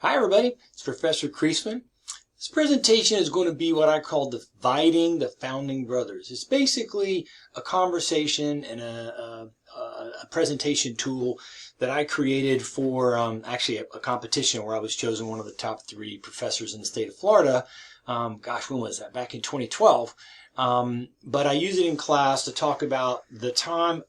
Hi everybody, it's Professor Kreisman. This presentation is going to be what I call Dividing the Founding Brothers. It's basically a conversation and a presentation tool that I created for actually a competition where I was chosen one of the top 3 professors in the state of Florida. Gosh, when was that? Back in 2012. But I use it in class to talk about the time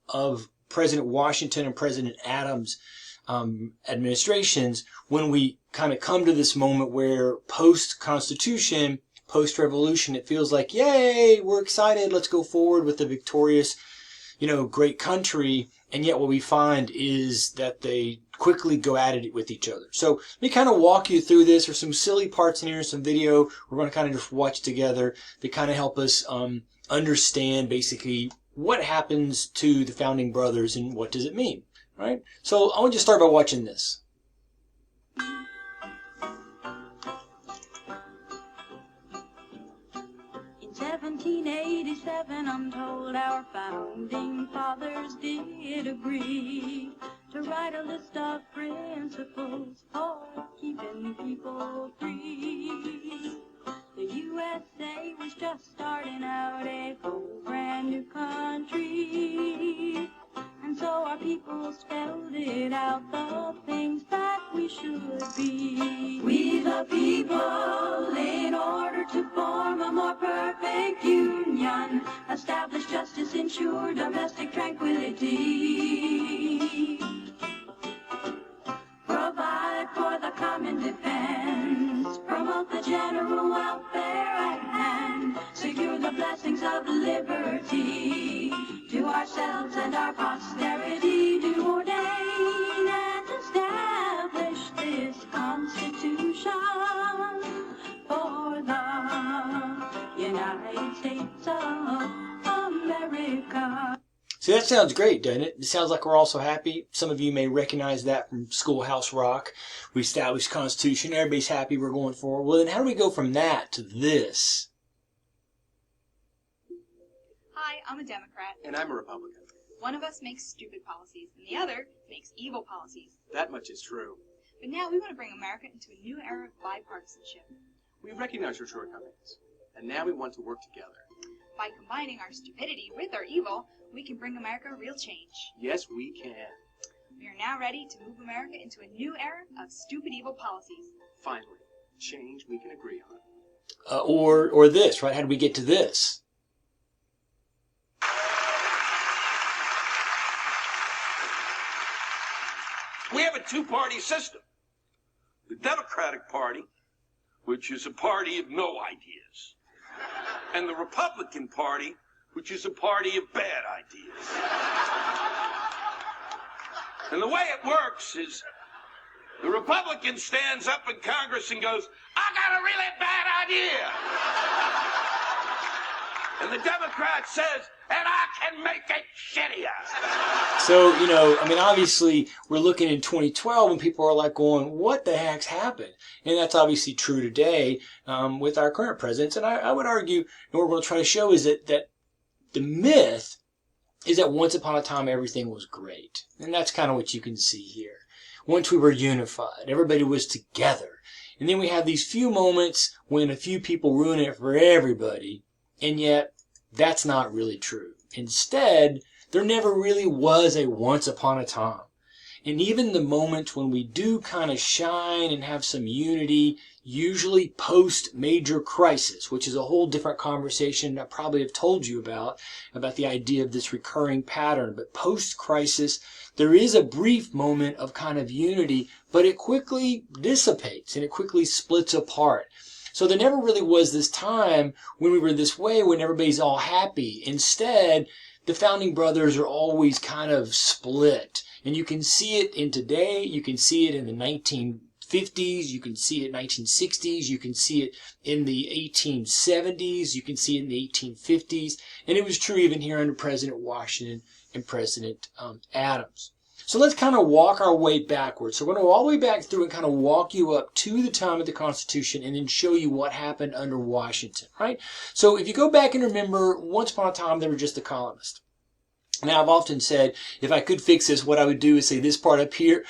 of President Washington and President Adams administrations, when we kind of come to this moment where post-Constitution, post-revolution, it feels like, yay, we're excited, let's go forward with the victorious, great country. And yet what we find is that they quickly go at it with each other. So let me kind of walk you through this. There's some silly parts in here, some video we're going to kind of just watch together to kind of help us understand basically what happens to the Founding Brothers and what does it mean. Right? So I want you to start by watching this. In 1787, I'm told our founding fathers did agree to write a list of principles for keeping people free. The USA was just starting out a whole brand new country. And so our people spelled it out, the things that we should be. We the people, in order to form a more perfect union, establish justice, ensure domestic tranquility, provide for the common defense, promote the general welfare and secure the blessings of liberty. To ourselves and our posterity do ordain and establish this Constitution for the United States of America. See, that sounds great, doesn't it? It sounds like we're all so happy. Some of you may recognize that from Schoolhouse Rock. We established Constitution. Everybody's happy. We're going forward. Well, then how do we go from that to this? Hi, I'm a Democrat. And I'm a Republican. One of us makes stupid policies, and the other makes evil policies. That much is true. But now we want to bring America into a new era of bipartisanship. We recognize your shortcomings, and now we want to work together. By combining our stupidity with our evil, we can bring America real change. Yes, we can. We are now ready to move America into a new era of stupid evil policies. Finally, change we can agree on. Or this, right? How do we get to this? We have a two-party system. The Democratic Party, which is a party of no ideas, and the Republican Party, which is a party of bad ideas. And the way it works is the Republican stands up in Congress and goes, I got a really bad idea. And the Democrat says, and I can make it shittier. So, obviously we're looking in 2012 and people are like going, what the heck's happened? And that's obviously true today with our current presidents. And I would argue, and what we're going to try to show is that the myth is that once upon a time everything was great. And that's kind of what you can see here. Once we were unified, everybody was together. And then we have these few moments when a few people ruin it for everybody. And yet, that's not really true. Instead, there never really was a once upon a time. And even the moments when we do kind of shine and have some unity, usually post major crisis, which is a whole different conversation I probably have told you about the idea of this recurring pattern. But post crisis, there is a brief moment of kind of unity, but it quickly dissipates and it quickly splits apart. So there never really was this time when we were this way, when everybody's all happy. Instead, the Founding Brothers are always kind of split. And you can see it in today, you can see it in the 1950s, you can see it in the 1960s, you can see it in the 1870s, you can see it in the 1850s. And it was true even here under President Washington and President Adams. So let's kind of walk our way backwards. So we're going to go all the way back through and kind of walk you up to the time of the Constitution and then show you what happened under Washington, right? So if you go back and remember, once upon a time, they were just the colonists. Now, I've often said, if I could fix this, what I would do is say this part up here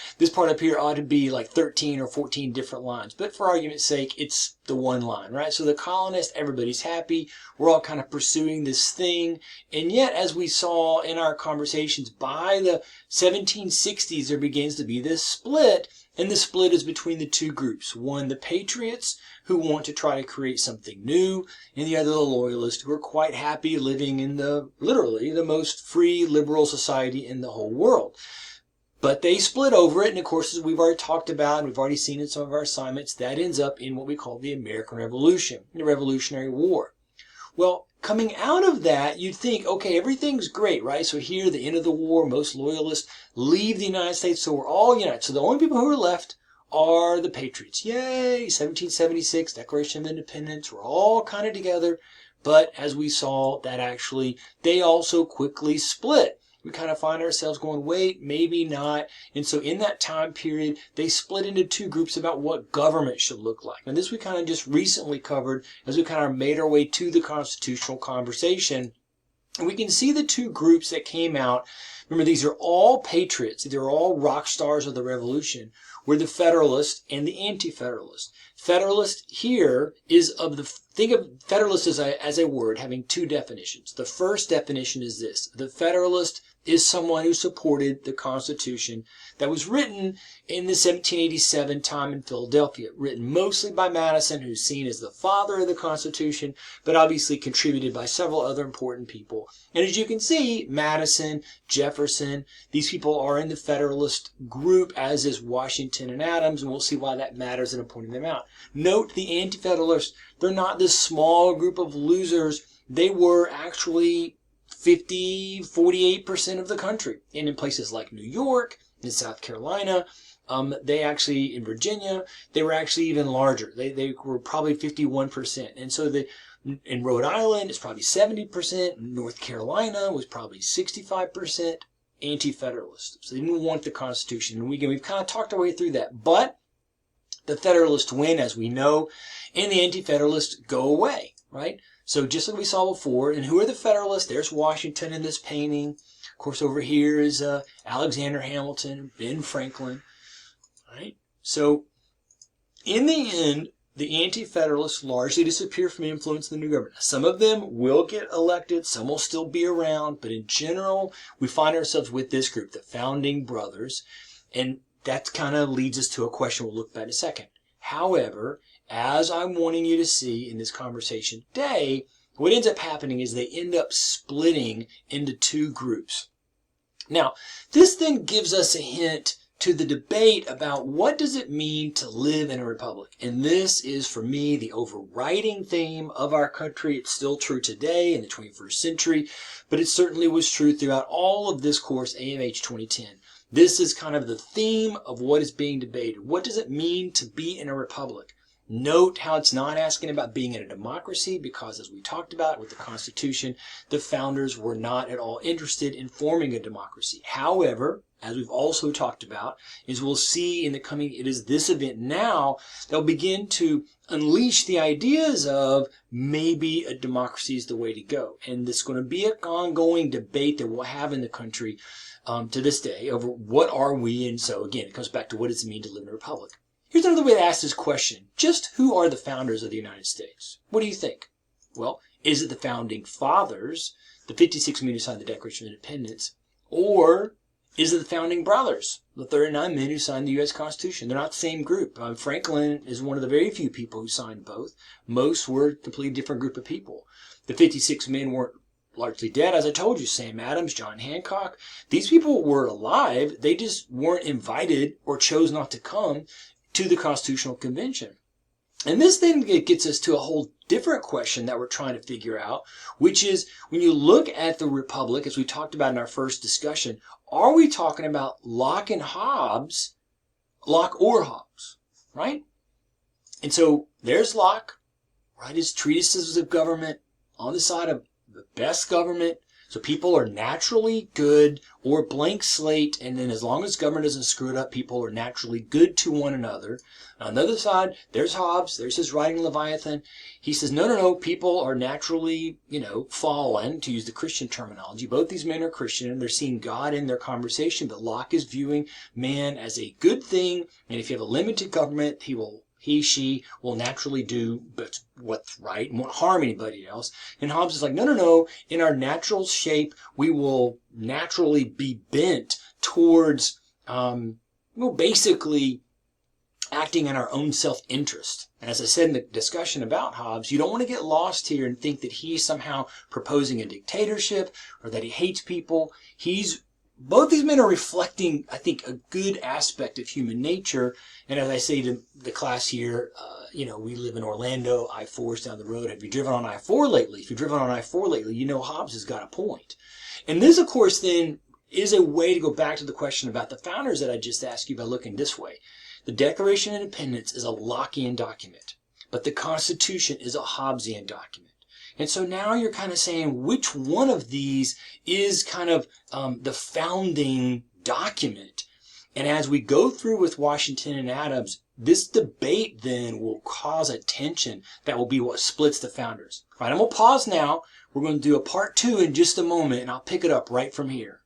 ought to be like 13 or 14 different lines. But for argument's sake, it's the one line, right? So the colonists, everybody's happy. We're all kind of pursuing this thing. And yet, as we saw in our conversations, by the 1760s, there begins to be this split. And the split is between the two groups. One, the patriots, who want to try to create something new, and the other, the loyalists, who are quite happy living in literally the most free liberal society in the whole world. But they split over it, and of course, as we've already talked about, and we've already seen in some of our assignments, that ends up in what we call the American Revolution, the Revolutionary War. Well, coming out of that, you'd think, okay, everything's great, right? So here, the end of the war, most loyalists leave the United States, so we're all united. So the only people who are left are the patriots. Yay! 1776, Declaration of Independence, we're all kind of together. But as we saw, that actually, they also quickly split. We kind of find ourselves going, wait, maybe not. And so in that time period, they split into two groups about what government should look like. And this we kind of just recently covered as we kind of made our way to the constitutional conversation. And we can see the two groups that came out. Remember, these are all patriots. They're all rock stars of the revolution. We're the Federalist and the Anti-Federalist. Federalist here is think of Federalist as a word having two definitions. The first definition is this. The Federalist is someone who supported the Constitution that was written in the 1787 time in Philadelphia, written mostly by Madison, who's seen as the father of the Constitution, but obviously contributed by several other important people. And as you can see, Madison, Jefferson, these people are in the Federalist group, as is Washington and Adams, and we'll see why that matters in pointing them out. Note the Anti-Federalists, they're not this small group of losers. They were actually 48% of the country. And in places like New York, in South Carolina, they actually, in Virginia, they were actually even larger. They were probably 51%. And so in Rhode Island, it's probably 70%. North Carolina was probably 65% anti-federalist. So they didn't want the Constitution. And we've kind of talked our way through that. But the Federalists win, as we know, and the Anti-Federalists go away, right? So just like we saw before, and who are the Federalists? There's Washington in this painting. Of course, over here is Alexander Hamilton, Ben Franklin, right? So in the end, the Anti-Federalists largely disappear from influence in the new government. Some of them will get elected, some will still be around, but in general, we find ourselves with this group, the Founding Brothers, and that kind of leads us to a question we'll look at in a second. However, as I'm wanting you to see in this conversation today, what ends up happening is they end up splitting into two groups. Now, this then gives us a hint to the debate about what does it mean to live in a republic. And this is, for me, the overriding theme of our country. It's still true today in the 21st century, but it certainly was true throughout all of this course, AMH 2010. This is kind of the theme of what is being debated. What does it mean to be in a republic? Note how it's not asking about being in a democracy, because as we talked about with the Constitution, the founders were not at all interested in forming a democracy. However, as we've also talked about, is we'll see in the coming, it is this event now, they'll begin to unleash the ideas of maybe a democracy is the way to go. And this is going to be an ongoing debate that we'll have in the country to this day over what are we. And so again, it comes back to what does it mean to live in a republic. Here's another way to ask this question. Just who are the founders of the United States? What do you think? Well, is it the founding fathers, the 56 men who signed the Declaration of Independence, or is it the founding brothers, the 39 men who signed the U.S. Constitution? They're not the same group. Franklin is one of the very few people who signed both. Most were a completely different group of people. The 56 men weren't largely dead. As I told you, Sam Adams, John Hancock, these people were alive. They just weren't invited or chose not to come to the Constitutional Convention. And this then gets us to a whole different question that we're trying to figure out, which is when you look at the Republic, as we talked about in our first discussion, are we talking about Locke or Hobbes, right? And so there's Locke, right? His treatises of government on the side of the best government. So people are naturally good or blank slate, and then as long as government doesn't screw it up, people are naturally good to one another. On the other side, there's Hobbes, there's his writing Leviathan. He says, no, people are naturally, fallen, to use the Christian terminology. Both these men are Christian, and they're seeing God in their conversation, but Locke is viewing man as a good thing, and if you have a limited government, she will naturally do what's right and won't harm anybody else. And Hobbes is like, no, in our natural shape, we will naturally be bent towards, basically acting in our own self-interest. And as I said in the discussion about Hobbes, you don't want to get lost here and think that he's somehow proposing a dictatorship or that he hates people. Both these men are reflecting, I think, a good aspect of human nature. And as I say to the class here, we live in Orlando, I-4 is down the road. Have you driven on I-4 lately? If you've driven on I-4 lately, you know Hobbes has got a point. And this, of course, then is a way to go back to the question about the founders that I just asked you by looking this way. The Declaration of Independence is a Lockean document, but the Constitution is a Hobbesian document. And so now you're kind of saying which one of these is kind of the founding document. And as we go through with Washington and Adams, this debate then will cause a tension that will be what splits the founders. All right, I'm going to pause now. We're going to do a part 2 in just a moment, and I'll pick it up right from here.